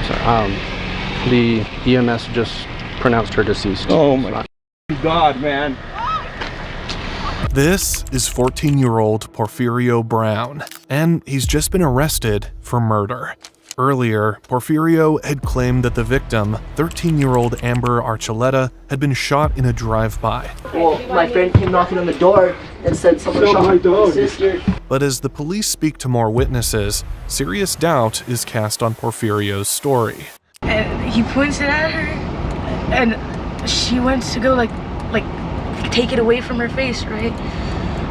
The EMS just pronounced her deceased. Oh my God, man. This is 14-year-old Porfirio Brown, and he's just been arrested for murder. Earlier, Porfirio had claimed that the victim, 13-year-old Amber Archuleta, had been shot in a drive-by. Well, my friend came knocking on the door and said someone shot my sister. But as the police speak to more witnesses, serious doubt is cast on Porfirio's story. And he points it at her, and she went to go like take it away from her face, right?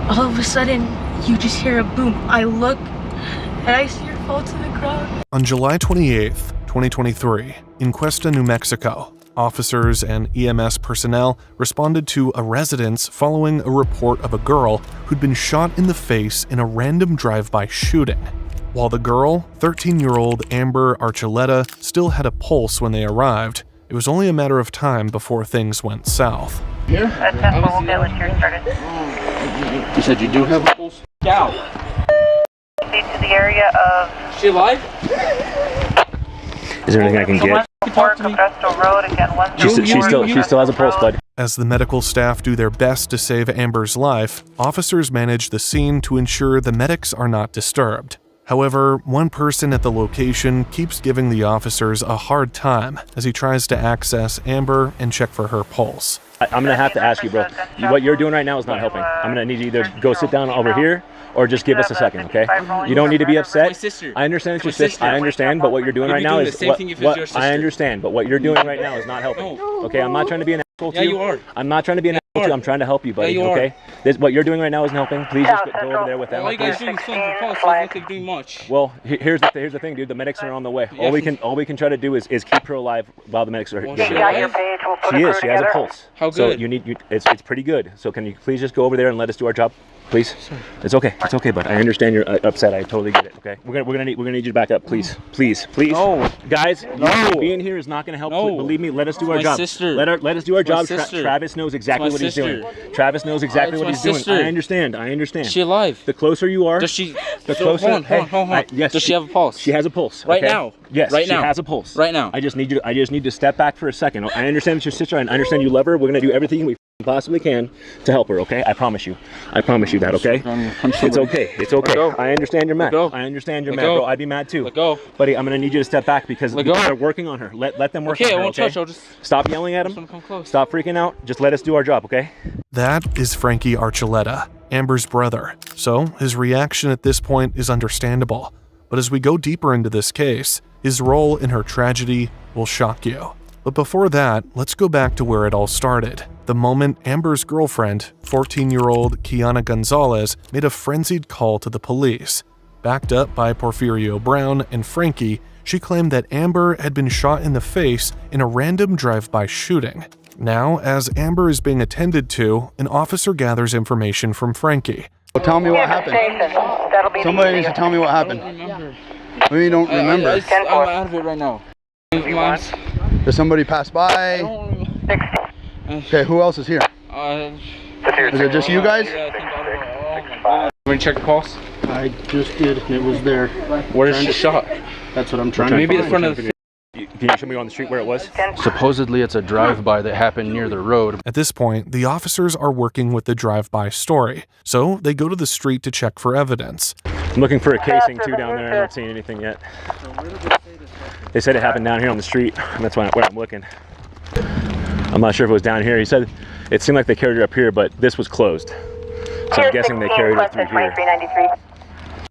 All of a sudden, you just hear a boom. I look, and I see her fall to the ground. On July 28th, 2023, in Cuesta, New Mexico, officers and EMS personnel responded to a residence following a report of a girl who'd been shot in the face in a random drive-by shooting. While the girl, 13-year-old Amber Archuleta, still had a pulse when they arrived, it was only a matter of time before things went south. Here? You said you do have a pulse? Down. To the area of... Is she alive? Is there anything I can get? She still has a pulse, bud. As the medical staff do their best to save Amber's life, officers manage the scene to ensure the medics are not disturbed. However, one person at the location keeps giving the officers a hard time as he tries to access Amber and check for her pulse. I'm gonna have to ask you, bro. What you're doing right now is not helping. I'm gonna need you to either go sit down over here or just give us a second, okay? You don't need to be upset. I understand it's your sister. I understand, but what you're doing right now is I understand, but what you're doing right now is not helping. Okay, I'm not trying to be an asshole to you. Yeah, you are. I'm not trying to be an asshole to you. I'm trying to help you, buddy. Okay? What you're doing right now isn't helping. Please just go over there with them. All you guys doing is filling the pulse. Like you're doing much. Well, here's the thing, dude. The medics are on the way. All we can try to do is keep her alive while the medics are here. She is. She has a pulse. How good? So it's pretty good. So can you please just go over there and let us do our job, please? It's okay. It's okay, bud. I understand you're upset. I totally get it. Okay. We're gonna need you to back up, please. Please. No, guys. no. Being here is not gonna help. No. Believe me. Let us do our my job. Sister. Let us do our job. Sister. Travis knows exactly what he's doing. Travis knows exactly what he's doing. sister. I understand. Is she alive? The closer you are, Does she? the closer. Hold on. Yes. Does she have a pulse? She has a pulse. Right okay? now. Yes. Right now. She has a pulse. Right now. I just need to step back for a second. I understand it's your sister. I understand you love her. We're gonna do everything we possibly can to help her. Okay? I promise you. I promise you that. Okay? It's okay. It's okay. I understand you're mad. I understand you're mad, bro. I'd be mad too. Let go. Buddy, I'm gonna need you to step back because they're working on her. Let them work on her. I won't touch. I'll just stop yelling at them. Stop freaking out. Just let us do our job. Okay? That is Frankie Archuleta, Amber's brother. So his reaction at this point is understandable. But as we go deeper into this case, his role in her tragedy will shock you. But before that, let's go back to where it all started. The moment Amber's girlfriend, 14-year-old Kiana Gonzalez, made a frenzied call to the police. Backed up by Porfirio Brown and Frankie, she claimed that Amber had been shot in the face in a random drive-by shooting. Now, as Amber is being attended to, an officer gathers information from Frankie. Well, tell me what happened. Somebody needs to tell me what happened. We don't remember. I'm out of it right now. Does somebody pass by? Okay, who else is here? Is it just you guys? Want to check the pulse? I just did, and it was there. Where is she shot? That's what I'm trying to find. Maybe the front of the... Can you show me on the street where it was? Supposedly it's a drive-by that happened near the road. At this point, the officers are working with the drive-by story, so they go to the street to check for evidence. I'm looking for a casing too down there. I'm not seeing anything yet. They said it happened down here on the street, and that's where I'm looking. I'm not sure if it was down here. He said it seemed like they carried her up here, but this was closed. So I'm guessing they carried her through here.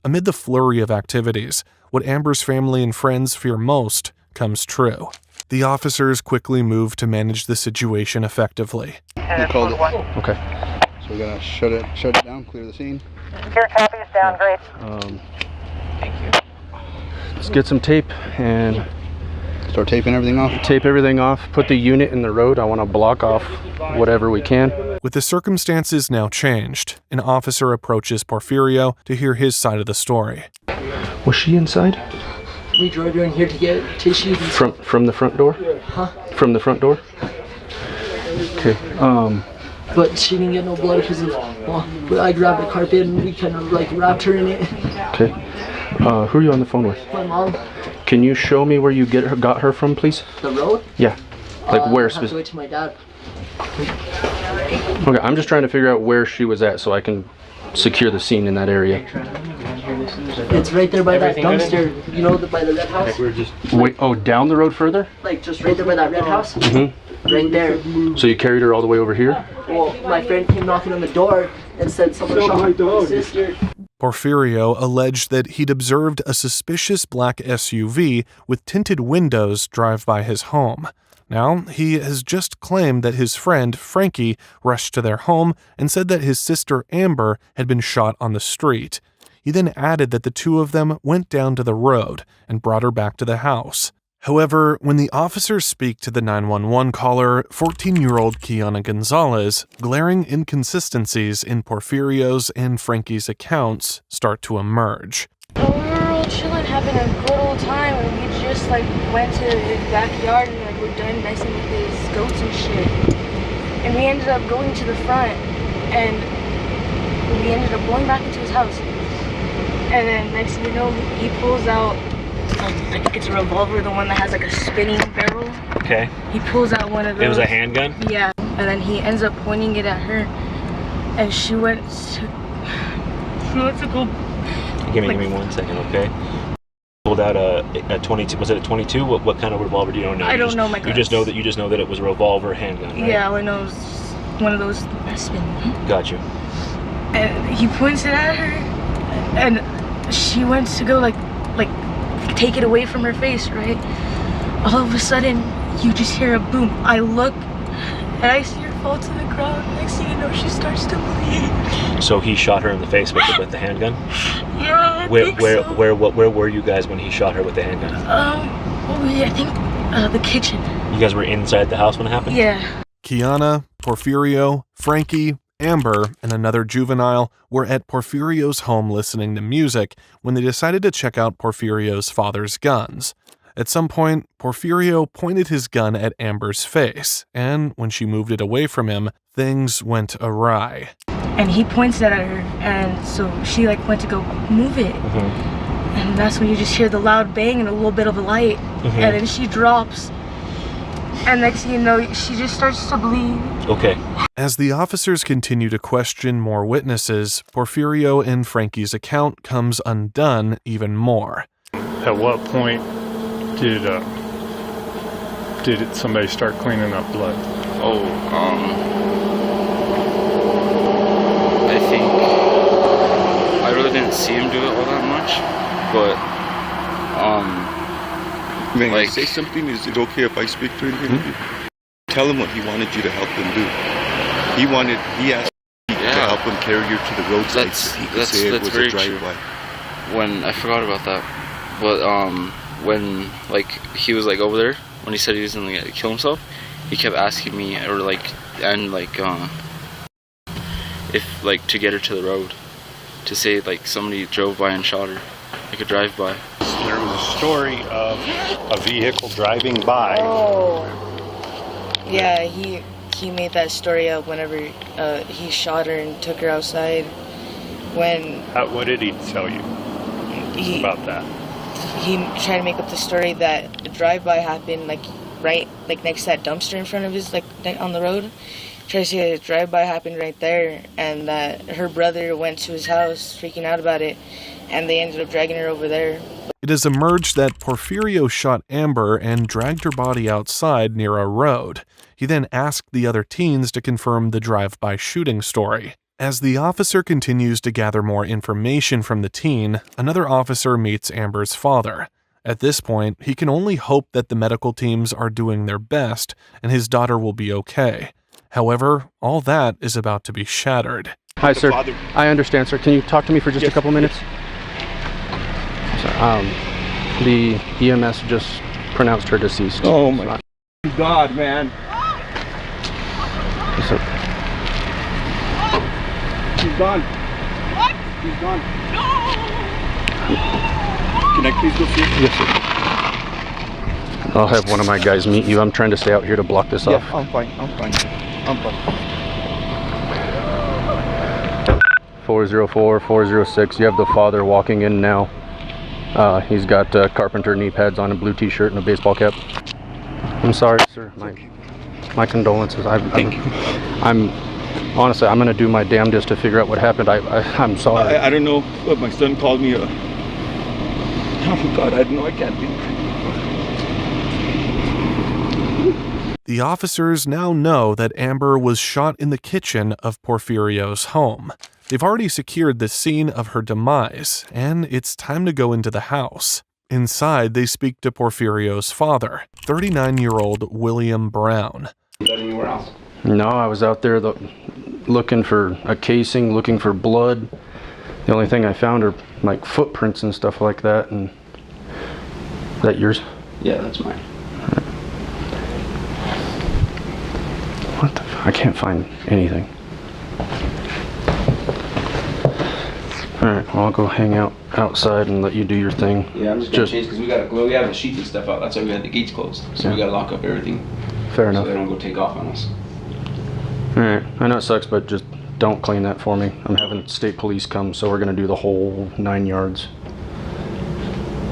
Amid the flurry of activities, what Amber's family and friends fear most comes true. The officers quickly move to manage the situation effectively. You called it. Okay. So we're gonna shut it down, clear the scene. Your copy is down, great. Thank you. Let's get some tape and Start taping everything off. tape everything off. Put the unit in the road. I want to block off whatever we can. With the circumstances now changed, an officer approaches Porfirio to hear his side of the story. Was she inside? We drove her in here to get tissues. From the front door? Huh? From the front door? Okay. But she didn't get no blood because I grabbed the carpet and we kind of like wrapped her in it. Okay. Who are you on the phone with? My mom. Can you show me where you got her from, please? The road? Yeah. Like where I have to wait to my dad. Okay, I'm just trying to figure out where she was at so I can secure the scene in that area. It's right there by that dumpster. You know, by the red house? Wait, oh, down the road further? Like just right there by that red house? Mm-hmm. Right there. So you carried her all the way over here? Well, my friend came knocking on the door and said someone shot my sister. Porfirio alleged that he'd observed a suspicious black SUV with tinted windows drive by his home. Now, he has just claimed that his friend, Frankie, rushed to their home and said that his sister, Amber, had been shot on the street. He then added that the two of them went down to the road and brought her back to the house. However, when the officers speak to the 911 caller, 14-year-old Kiana Gonzalez, glaring inconsistencies in Porfirio's and Frankie's accounts start to emerge. Oh, we were all chilling, having a good old time, and we just like went to his backyard and like we're done messing with his goats and shit. And we ended up going to the front, and we ended up going back into his house. And then next thing you know, he pulls out, I think it's a revolver, the one that has like a spinning barrel. Okay. He pulls out one of those. It was a handgun? Yeah. And then he ends up pointing it at her, and she went to go. Give me 1 second, okay? Pulled out a 22. Was it a 22? What kind of revolver do you know? I don't know my guns. You just know that it was a revolver handgun, right? Yeah, all I know is one of those spin. Got you. And he points it at her, and she went to go like take it away from her face, right? All of a sudden, you just hear a boom. I look, and I see her fall to the ground. Next thing you know, she starts to bleed. So he shot her in the face with the handgun? Yeah, Where were you guys when he shot her with the handgun? I think the kitchen. You guys were inside the house when it happened? Yeah. Kiana, Porfirio, Frankie, Amber, and another juvenile were at Porfirio's home listening to music when they decided to check out Porfirio's father's guns. At some point, Porfirio pointed his gun at Amber's face, and when she moved it away from him, things went awry. And he points that at her, and so she like went to go move it. And that's when you just hear the loud bang and a little bit of a light, and then she drops. And next thing you know, she just starts to bleed. Okay. As the officers continue to question more witnesses, Porfirio and Frankie's account comes undone even more. At what point did somebody start cleaning up blood? I think I really didn't see him do it all that much, but May I say something? Is it okay if I speak to him? Tell him what he wanted you to help him do. He asked you to help him carry you to the roadside so he could say it was a drive-by. When I forgot about that, but when like he was like over there, when he said he was gonna kill himself, he kept asking me if like to get her to the road, to say like somebody drove by and shot her, like a drive-by. There was a story of a vehicle driving by. Oh, yeah, he made that story up whenever he shot her and took her outside. What did he tell you about that? He tried to make up the story that the drive-by happened right next to that dumpster in front of his on the road. Tried to say a drive-by happened right there, and that her brother went to his house freaking out about it, and they ended up dragging her over there. It has emerged that Porfirio shot Amber and dragged her body outside near a road. He then asked the other teens to confirm the drive-by shooting story. As the officer continues to gather more information from the teen, another officer meets Amber's father. At this point, he can only hope that the medical teams are doing their best and his daughter will be okay. However, all that is about to be shattered. Hi, sir. I understand, sir. Can you talk to me for just a couple minutes? The EMS just pronounced her deceased. Oh my God, man. Yes, sir. She's gone. What? She's gone. No! Can I please go see her? Yes, sir. I'll have one of my guys meet you. I'm trying to stay out here to block this off. I'm fine. 404, 406. You have the father walking in now. He's got carpenter knee pads on, a blue t-shirt and a baseball cap. I'm sorry, sir. My condolences. I'm honestly, I'm gonna do my damnedest to figure out what happened. I'm sorry. I don't know, but my son called me. Oh God, I don't know. I can't think. The officers now know that Amber was shot in the kitchen of Porfirio's home. They've already secured the scene of her demise, and it's time to go into the house. Inside, they speak to Porfirio's father, 39-year-old William Brown. You got anywhere else? No, I was out there looking for a casing, looking for blood. The only thing I found are like footprints and stuff like that. And is that yours? Yeah, that's mine. What the I can't find anything. Alright, well, I'll go hang out outside and let you do your thing. Yeah, I'm just gonna change because we have the sheets and stuff out. That's why we had the gates closed. So we gotta lock up everything. Fair enough. So they don't go take off on us. Alright, I know it sucks, but just don't clean that for me. I'm having state police come, so we're gonna do the whole 9 yards.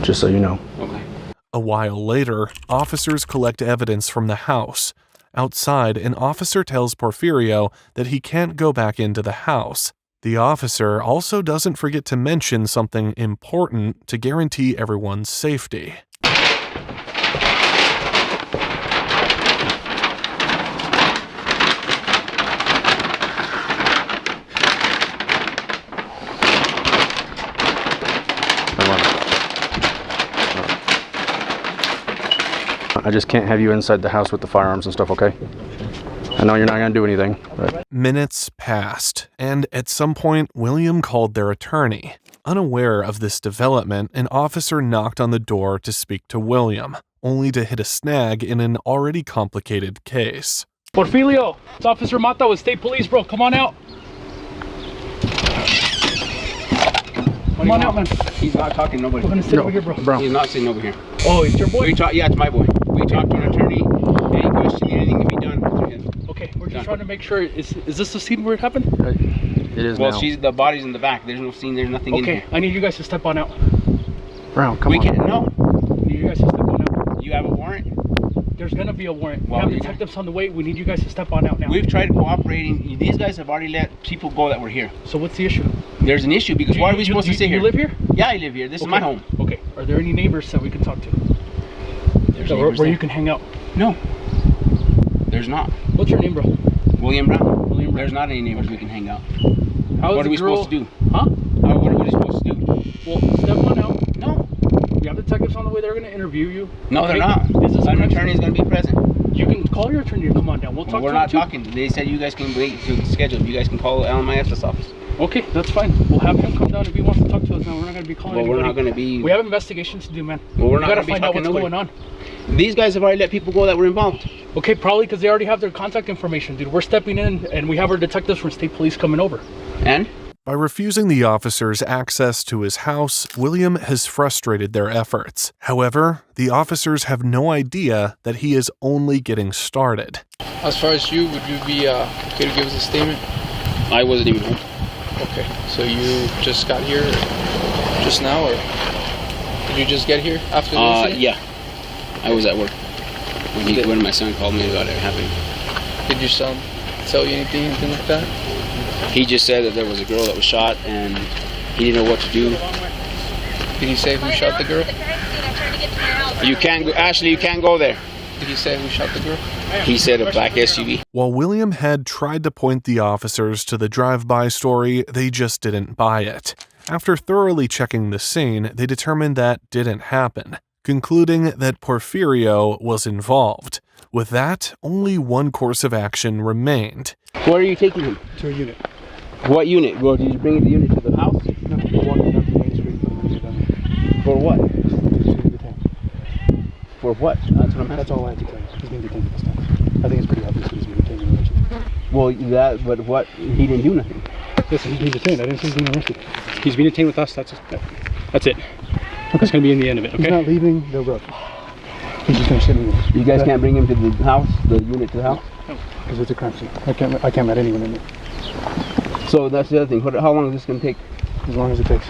Just so you know. Okay. A while later, officers collect evidence from the house. Outside, an officer tells Porfirio that he can't go back into the house. The officer also doesn't forget to mention something important to guarantee everyone's safety. I just can't have you inside the house with the firearms and stuff, okay? I know you're not going to do anything, but... Minutes passed, and at some point, William called their attorney. Unaware of this development, an officer knocked on the door to speak to William, only to hit a snag in an already complicated case. Porfirio, it's Officer Mata with State Police, bro. Come on out. Come on out, man. He's not talking to nobody. We're gonna sit over here, bro. He's not sitting over here. Oh, it's your boy? Yeah, it's my boy. We talked to an attorney. Any question, anything can be done through him. Okay, we're just trying to make sure. Is this the scene where it happened? It is well, now. the body's in the back. There's no scene. There's nothing in here. Okay, I need you guys to step on out. Brown, come on. We can't. No. I need you guys to step on out. You have a warrant? There's gonna be a warrant. Well, we have detectives on the way. We need you guys to step on out now. We've tried cooperating. These guys have already let people go that were here. So what's the issue? There's an issue because why are we supposed to sit here? You live here? Yeah, I live here. This is my home. Okay. Are there any neighbors that we can talk to? There's where you can hang out? No. There's not. What's your name, bro? William Brown. William Brown. There's not any neighbors we can hang out. What are we supposed to do? Huh? What are we supposed to do? Well, step on out. No. We have detectives on the way. They're going to interview you. No, they're not. An attorney is going to be present. You can call your attorney to come on down. We'll talk to him. We're not talking. They said you guys can wait to schedule. You guys can call LMIS's office. Okay, that's fine. We'll have him come down if he wants to talk to us now. We're not going to be calling anybody. We're not going to be... We have investigations to do, man. Well, we're not going to find out what's going on. These guys have already let people go that were involved. Okay, probably because they already have their contact information, dude. We're stepping in, and we have our detectives from State Police coming over. And? By refusing the officers access to his house, William has frustrated their efforts. However, the officers have no idea that he is only getting started. As far as you, would you be okay to give us a statement? I wasn't even home. Okay, so you just got here just now, or did you just get here after the incident? Yeah. I was at work when my son called me about it happening. Did your son tell you anything like that? He just said that there was a girl that was shot and he didn't know what to do. Did he say who shot the girl? You can't go, Ashley, you can't go there. Did he say who shot the girl? He said a black SUV. While William had tried to point the officers to the drive-by story, they just didn't buy it. After thoroughly checking the scene, they determined that didn't happen, concluding that Porfirio was involved. With that, only one course of action remained. Where are you taking him? To a unit. What unit? Well, did you bring the unit to the house? No, we're walking down to Main Street. For what? For what? That's what I'm asking. That's all I have to tell you. He's being detained this time. I think it's pretty obvious that he's being detained and arrested. Well, but what? He didn't do nothing. Listen, he's being detained. I didn't say he's being arrested. He's being detained with us. That's it. Okay. That's going to be in the end of it, okay? He's not leaving the road. He's just going to sit in there. You guys can't bring him to the house, the unit to the house? No, because it's a crime scene. I can't let anyone in there. So that's the other thing. How long is this going to take? As long as it takes.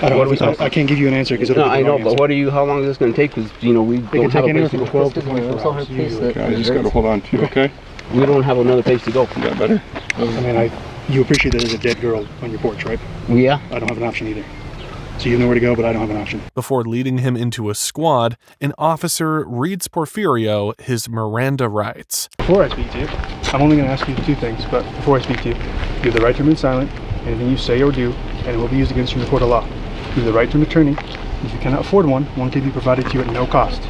I can't give you an answer because no, I know, but how long is this going to take? Because we don't have a place to go. 12 to 24 hours. I just got to hold on to you, okay? We don't have another place to go. Is that better? I mean, you appreciate that there's a dead girl on your porch, right? Yeah. I don't have an option either. So you know where to go, but I don't have an option. Before leading him into a squad, an officer reads Porfirio his Miranda rights. Before I speak to you, I'm only going to ask you 2 things, but before I speak to you, you have the right to remain silent. Anything you say or do, and it will be used against you in the court of law. You have the right to an attorney. If you cannot afford one can be provided to you at no cost.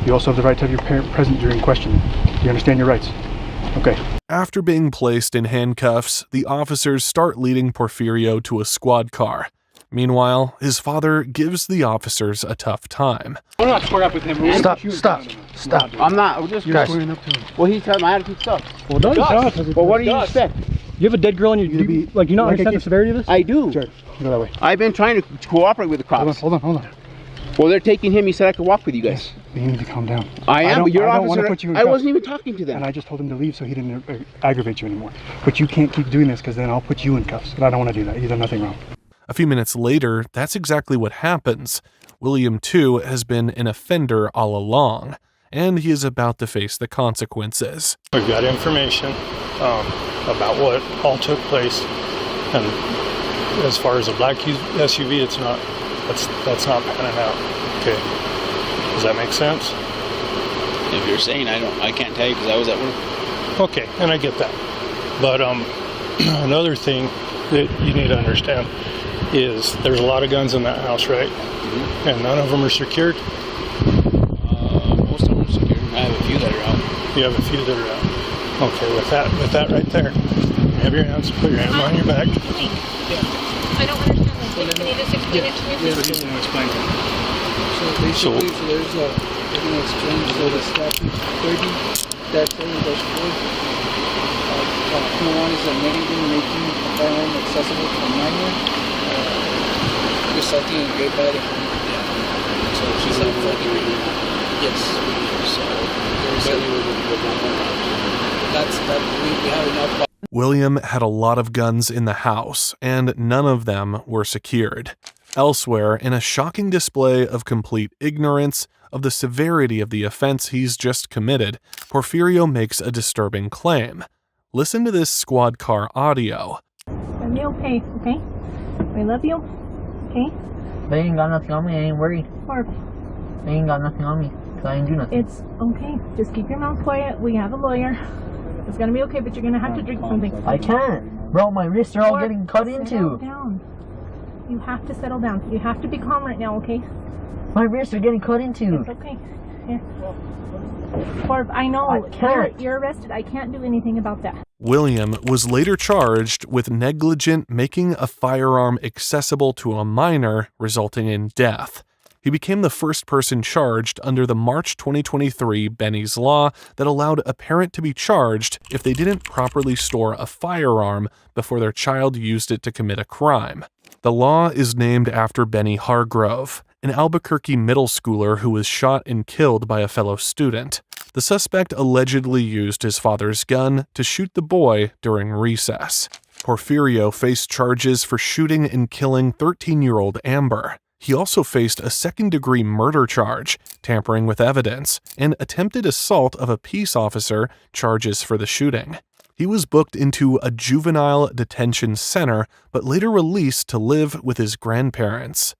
You also have the right to have your parent present during questioning. Do you understand your rights? Okay. After being placed in handcuffs, the officers start leading Porfirio to a squad car. Meanwhile, his father gives the officers a tough time. I'm not square up with him. Stop. I'm not. We're just squaring up to him. Well, he's telling my attitude stuff. Well, no, well, what do you expect? You have a dead girl and you not understand the severity of this? I do. Sure. Go that way. I've been trying to cooperate with the cops. Hold on. Well, they're taking him. He said I could walk with you guys. You need to calm down. I am, but your officer, put you in I cuffs. wasn't even talking to them. And I just told him to leave so he didn't aggravate you anymore. But you can't keep doing this because then I'll put you in cuffs. And I don't want to do that. You've done nothing wrong. A few minutes later, that's exactly what happens. William, too, has been an offender all along, and he is about to face the consequences. We've got information about what all took place, and as far as a black SUV, it's not. That's not panning out. Okay, does that make sense? If you're saying I can't tell you because I was at work. Okay, and I get that. But another thing that you need to understand is there's a lot of guns in that house, right? Mm-hmm. And none of them are secured? Most of them are secured. I have a few that are out. You have a few that are out. Okay, with that right there, you have your hands, put your hands on your back. I don't understand this. Can you just explain it to me? Yeah, he's going to explain it. So basically, there's a, they're going to explain, so the statute 30-7-4, one is admitting making a firearm accessible to a minor, resulting in great bodily harm. So she's not fucking yes. So we have enough. William had a lot of guns in the house, and none of them were secured. Elsewhere, in a shocking display of complete ignorance of the severity of the offense he's just committed, Porfirio makes a disturbing claim. Listen to this squad car audio. It's gonna be okay, okay? I love you, okay? They ain't got nothing on me, I ain't worried. Barb. They ain't got nothing on me, because I ain't do nothing. It's okay. Just keep your mouth quiet. We have a lawyer. It's gonna be okay, but you're gonna have to drink something. I can't. Bro, my wrists are all getting cut into. Settle down. You have to settle down. You have to be calm right now, okay? My wrists are getting cut into. It's okay. Here. Barb, I know. I can't. You're arrested. I can't do anything about that. William was later charged with negligent making a firearm accessible to a minor, resulting in death. He became the first person charged under the March 2023 Benny's Law that allowed a parent to be charged if they didn't properly store a firearm before their child used it to commit a crime. The law is named after Benny Hargrove, an Albuquerque middle schooler who was shot and killed by a fellow student. The suspect allegedly used his father's gun to shoot the boy during recess. Porfirio faced charges for shooting and killing 13-year-old Amber. He also faced a second-degree murder charge, tampering with evidence, and attempted assault of a peace officer, charges for the shooting. He was booked into a juvenile detention center, but later released to live with his grandparents.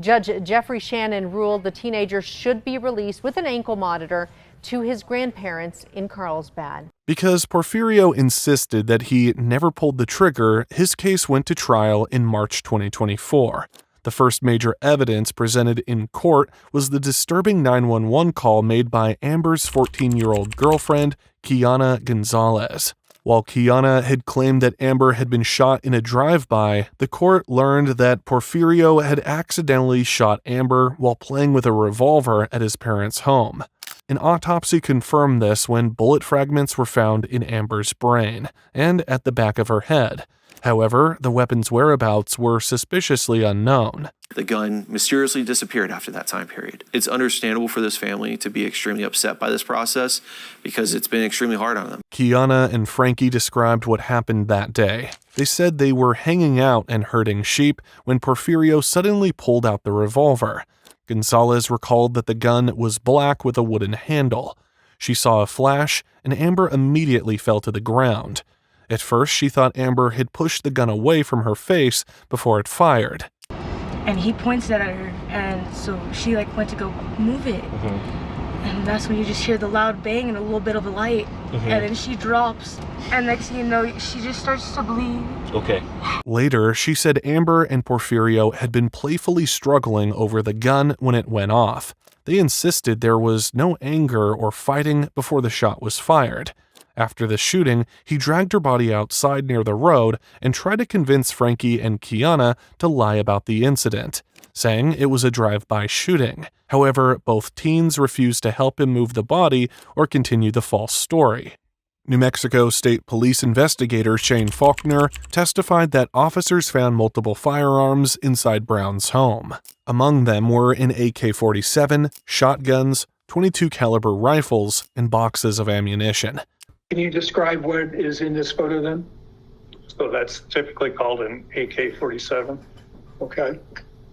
Judge Jeffrey Shannon ruled the teenager should be released with an ankle monitor to his grandparents in Carlsbad. Because Porfirio insisted that he never pulled the trigger, his case went to trial in March 2024. The first major evidence presented in court was the disturbing 911 call made by Amber's 14-year-old girlfriend, Kiana Gonzalez. While Kiana had claimed that Amber had been shot in a drive-by, the court learned that Porfirio had accidentally shot Amber while playing with a revolver at his parents' home. An autopsy confirmed this when bullet fragments were found in Amber's brain and at the back of her head. However, the weapon's whereabouts were suspiciously unknown. The gun mysteriously disappeared after that time period. It's understandable for this family to be extremely upset by this process because it's been extremely hard on them. Kiana and Frankie described what happened that day. They said they were hanging out and herding sheep when Porfirio suddenly pulled out the revolver. Gonzalez recalled that the gun was black with a wooden handle. She saw a flash, and Amber immediately fell to the ground. At first, she thought Amber had pushed the gun away from her face before it fired. And he points it at her, and so she went to go move it. And that's when you just hear the loud bang and a little bit of a light. And then she drops, and next thing you know, she just starts to bleed. Okay. Later, she said Amber and Porfirio had been playfully struggling over the gun when it went off. They insisted there was no anger or fighting before the shot was fired. After the shooting, he dragged her body outside near the road and tried to convince Frankie and Kiana to lie about the incident, saying it was a drive-by shooting. However, both teens refused to help him move the body or continue the false story. New Mexico State Police investigator Shane Faulkner testified that officers found multiple firearms inside Brown's home. Among them were an AK-47, shotguns, .22 caliber rifles, and boxes of ammunition. Can you describe what is in this photo then? So that's typically called an AK-47. Okay.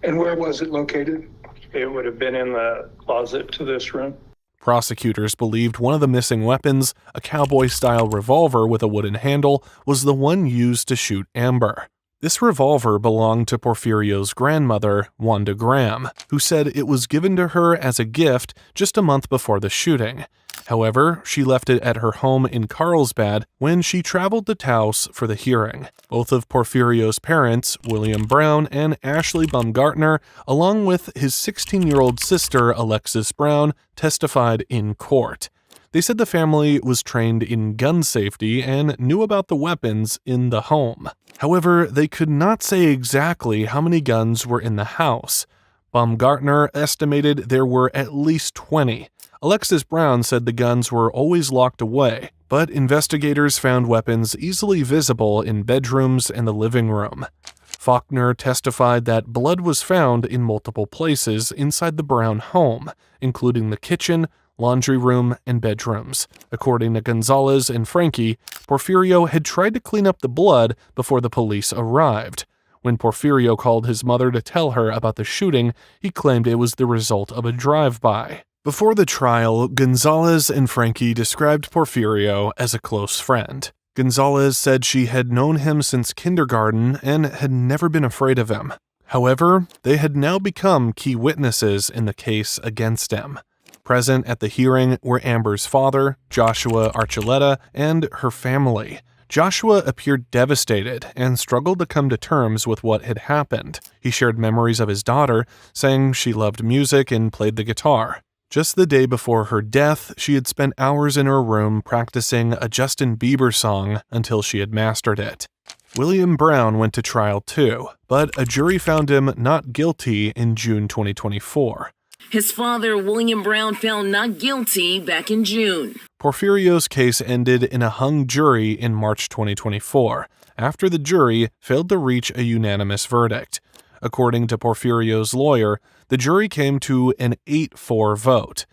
And where was it located? It would have been in the closet to this room. Prosecutors believed one of the missing weapons, a cowboy-style revolver with a wooden handle, was the one used to shoot Amber. This revolver belonged to Porfirio's grandmother, Wanda Graham, who said it was given to her as a gift just a month before the shooting. However, she left it at her home in Carlsbad when she traveled to Taos for the hearing. Both of Porfirio's parents, William Brown and Ashley Baumgartner, along with his 16-year-old sister, Alexis Brown, testified in court. They said the family was trained in gun safety and knew about the weapons in the home. However, they could not say exactly how many guns were in the house. Baumgartner estimated there were at least 20. Alexis Brown said the guns were always locked away, but investigators found weapons easily visible in bedrooms and the living room. Faulkner testified that blood was found in multiple places inside the Brown home, including the kitchen, laundry room, and bedrooms. According to Gonzalez and Frankie, Porfirio had tried to clean up the blood before the police arrived. When Porfirio called his mother to tell her about the shooting, he claimed it was the result of a drive-by. Before the trial, Gonzalez and Frankie described Porfirio as a close friend. Gonzalez said she had known him since kindergarten and had never been afraid of him. However, they had now become key witnesses in the case against him. Present at the hearing were Amber's father, Joshua Archuleta, and her family. Joshua appeared devastated and struggled to come to terms with what had happened. He shared memories of his daughter, saying she loved music and played the guitar. Just the day before her death, she had spent hours in her room practicing a Justin Bieber song until she had mastered it. William Brown went to trial too, but a jury found him not guilty in June 2024. His father, William Brown, found not guilty back in June. Porfirio's case ended in a hung jury in March 2024, after the jury failed to reach a unanimous verdict. According to Porfirio's lawyer, the jury came to an 8-4 vote.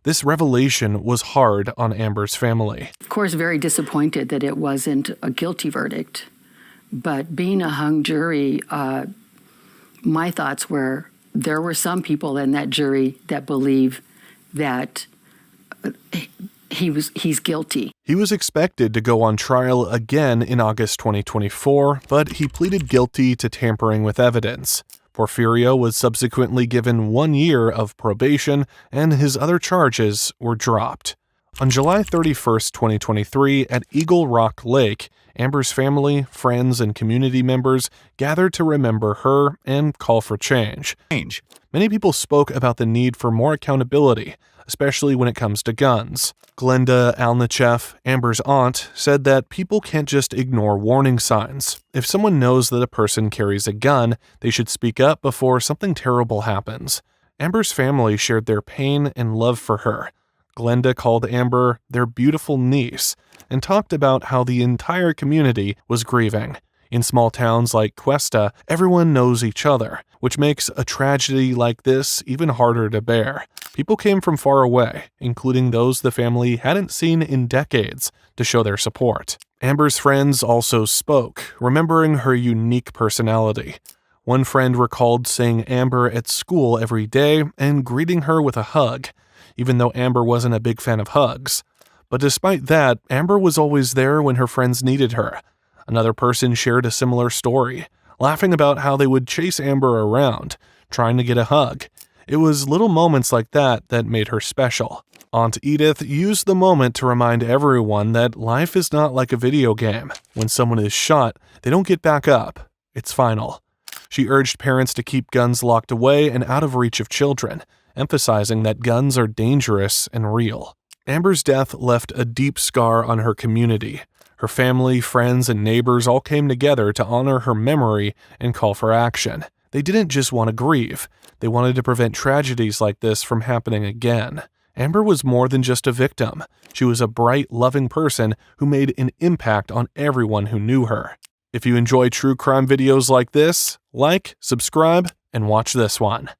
This revelation was hard on Amber's family. Of course, very disappointed that it wasn't a guilty verdict. But being a hung jury, my thoughts were there were some people in that jury that believe that he's guilty. He was expected to go on trial again in August 2024, but he pleaded guilty to tampering with evidence. Porfirio was subsequently given 1 year of probation, and his other charges were dropped. On July 31, 2023, at Eagle Rock Lake, Amber's family, friends, and community members gathered to remember her and call for change. Many people spoke about the need for more accountability, especially when it comes to guns. Glenda Alnichev, Amber's aunt, said that people can't just ignore warning signs. If someone knows that a person carries a gun, they should speak up before something terrible happens. Amber's family shared their pain and love for her. Glenda called Amber their beautiful niece and talked about how the entire community was grieving. In small towns like Cuesta, everyone knows each other, which makes a tragedy like this even harder to bear. People came from far away, including those the family hadn't seen in decades, to show their support. Amber's friends also spoke, remembering her unique personality. One friend recalled seeing Amber at school every day and greeting her with a hug, even though Amber wasn't a big fan of hugs. But despite that, Amber was always there when her friends needed her. Another person shared a similar story, laughing about how they would chase Amber around, trying to get a hug. It was little moments like that that made her special. Aunt Edith used the moment to remind everyone that life is not like a video game. When someone is shot, they don't get back up. It's final. She urged parents to keep guns locked away and out of reach of children, emphasizing that guns are dangerous and real. Amber's death left a deep scar on her community. Her family, friends, and neighbors all came together to honor her memory and call for action. They didn't just want to grieve. They wanted to prevent tragedies like this from happening again. Amber was more than just a victim. She was a bright, loving person who made an impact on everyone who knew her. If you enjoy true crime videos like this, like, subscribe, and watch this one.